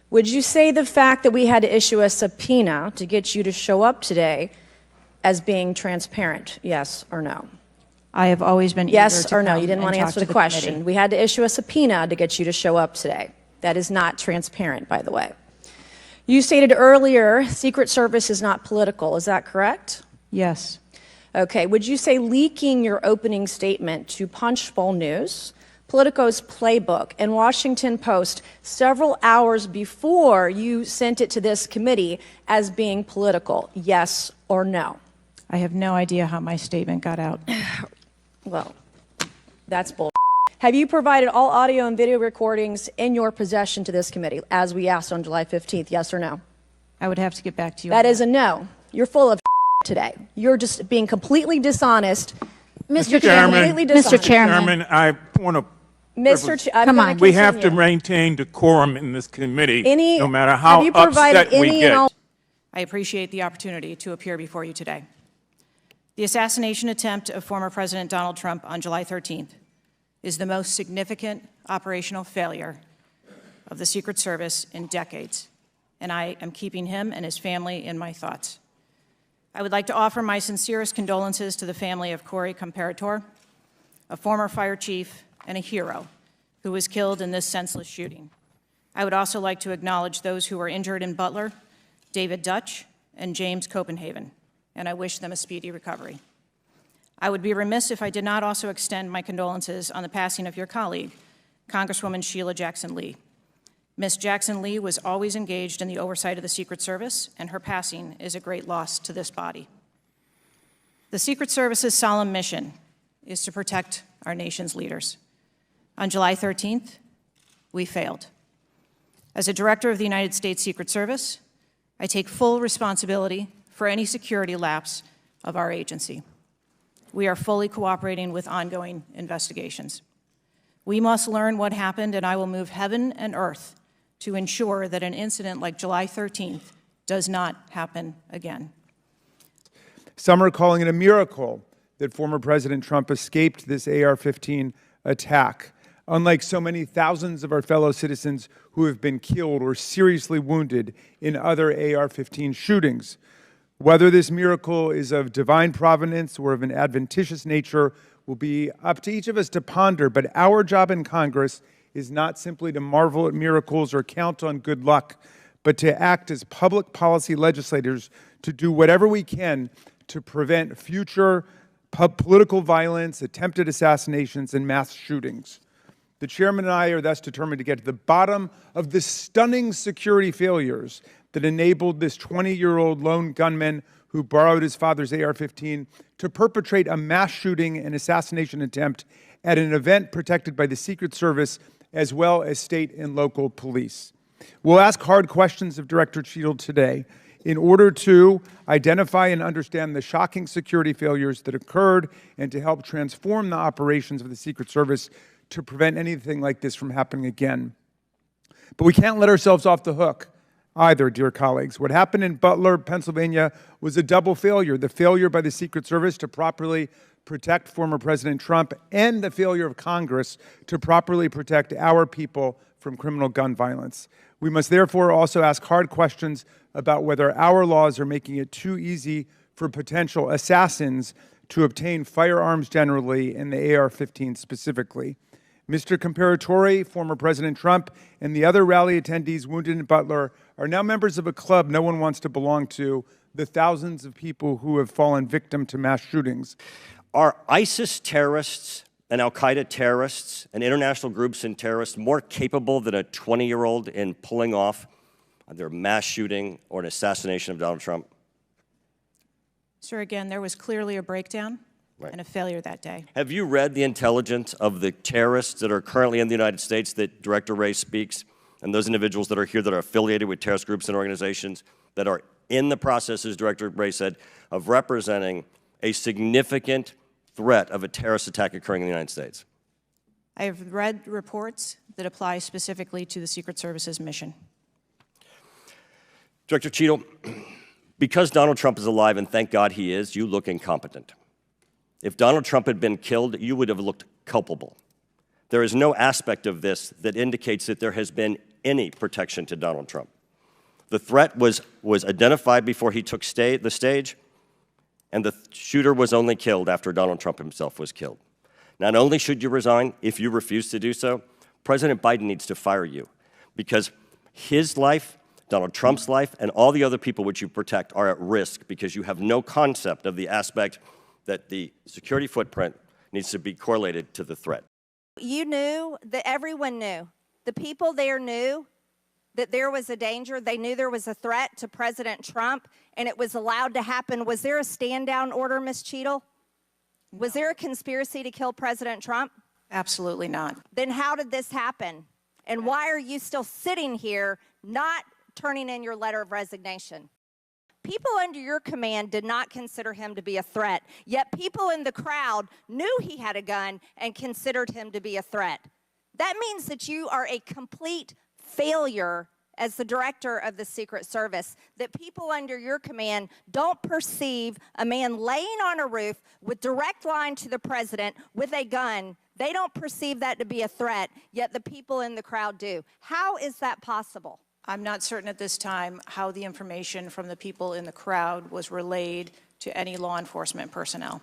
Would you say the fact that we had to issue a subpoena to get you to show up today as being transparent? Yes or no? I have always been yes or no. You didn't want to answer the question. Committee. We had to issue a subpoena to get you to show up today. That is not transparent, by the way. You stated earlier Secret Service is not political. Is that correct? Yes. Okay. Would you say leaking your opening statement to Punchbowl News, Politico's Playbook, and Washington Post several hours before you sent it to this committee as being political? Yes or no? I have no idea how my statement got out. Well, that's bull. Have you provided all audio and video recordings in your possession to this committee, as we asked on July 15th, yes or no? I would have to get back to you. That is a no. You're full of today. You're just being completely dishonest. Mr. Chairman, Mr. Chairman, I want to. Come on. We have to maintain decorum in this committee, no matter how upset we get. I appreciate the opportunity to appear before you today. The assassination attempt of former President Donald Trump on July 13th is the most significant operational failure of the Secret Service in decades, and I am keeping him and his family in my thoughts. I would like to offer my sincerest condolences to the family of Corey Comparator, a former fire chief and a hero who was killed in this senseless shooting. I would also like to acknowledge those who were injured in Butler, David Dutch and James Copenhagen, and I wish them a speedy recovery. I would be remiss if I did not also extend my condolences on the passing of your colleague, Congresswoman Sheila Jackson Lee. Ms. Jackson Lee was always engaged in the oversight of the Secret Service, and her passing is a great loss to this body. The Secret Service's solemn mission is to protect our nation's leaders. On July 13th, we failed. As a director of the United States Secret Service, I take full responsibility for any security lapse of our agency. We are fully cooperating with ongoing investigations. We must learn what happened, and I will move heaven and earth to ensure that an incident like July 13th does not happen again. Some are calling it a miracle that former President Trump escaped this AR-15 attack, unlike so many thousands of our fellow citizens who have been killed or seriously wounded in other AR-15 shootings. Whether this miracle is of divine providence or of an adventitious nature will be up to each of us to ponder, but our job in Congress is not simply to marvel at miracles or count on good luck, but to act as public policy legislators to do whatever we can to prevent future political violence, attempted assassinations, and mass shootings. The chairman and I are thus determined to get to the bottom of the stunning security failures that enabled this 20-year-old lone gunman who borrowed his father's AR-15 to perpetrate a mass shooting and assassination attempt at an event protected by the Secret Service as well as state and local police. We'll ask hard questions of Director Cheatle today in order to identify and understand the shocking security failures that occurred and to help transform the operations of the Secret Service to prevent anything like this from happening again. But we can't let ourselves off the hook either, dear colleagues. What happened in Butler, Pennsylvania was a double failure: the failure by the Secret Service to properly protect former President Trump and the failure of Congress to properly protect our people from criminal gun violence. We must therefore also ask hard questions about whether our laws are making it too easy for potential assassins to obtain firearms generally and the AR-15 specifically. Mr. Comparatori, former President Trump, and the other rally attendees wounded in Butler are now members of a club no one wants to belong to, the thousands of people who have fallen victim to mass shootings. Are ISIS terrorists and al-Qaeda terrorists and international groups and terrorists more capable than a 20-year-old in pulling off either a mass shooting or an assassination of Donald Trump? Sir, again, there was clearly a breakdown and a failure that day. Have you read the intelligence of the terrorists that are currently in the United States that Director Wray speaks, and those individuals that are here that are affiliated with terrorist groups and organizations that are in the process, as Director Wray said, of representing a significant threat of a terrorist attack occurring in the United States? I have read reports that apply specifically to the Secret Service's mission. Director Cheatle, because Donald Trump is alive, and thank God he is, you look incompetent. If Donald Trump had been killed, you would have looked culpable. There is no aspect of this that indicates that there has been any protection to Donald Trump. The threat was identified before he took the stage, and the shooter was only killed after Donald Trump himself was killed. Not only should you resign, if you refuse to do so, President Biden needs to fire you, because his life, Donald Trump's life, and all the other people which you protect are at risk because you have no concept of the aspect that the security footprint needs to be correlated to the threat. You knew that everyone knew. The people there knew that there was a danger. They knew there was a threat to President Trump, and it was allowed to happen. Was there a stand-down order, Ms. Cheatle? Was there a conspiracy to kill President Trump? Absolutely not. Then how did this happen? And why are you still sitting here not turning in your letter of resignation? People under your command did not consider him to be a threat, yet people in the crowd knew he had a gun and considered him to be a threat. That means that you are a complete failure as the director of the Secret Service, that people under your command don't perceive a man laying on a roof with direct line to the president with a gun. They don't perceive that to be a threat, yet the people in the crowd do. How is that possible? I'm not certain at this time how the information from the people in the crowd was relayed to any law enforcement personnel.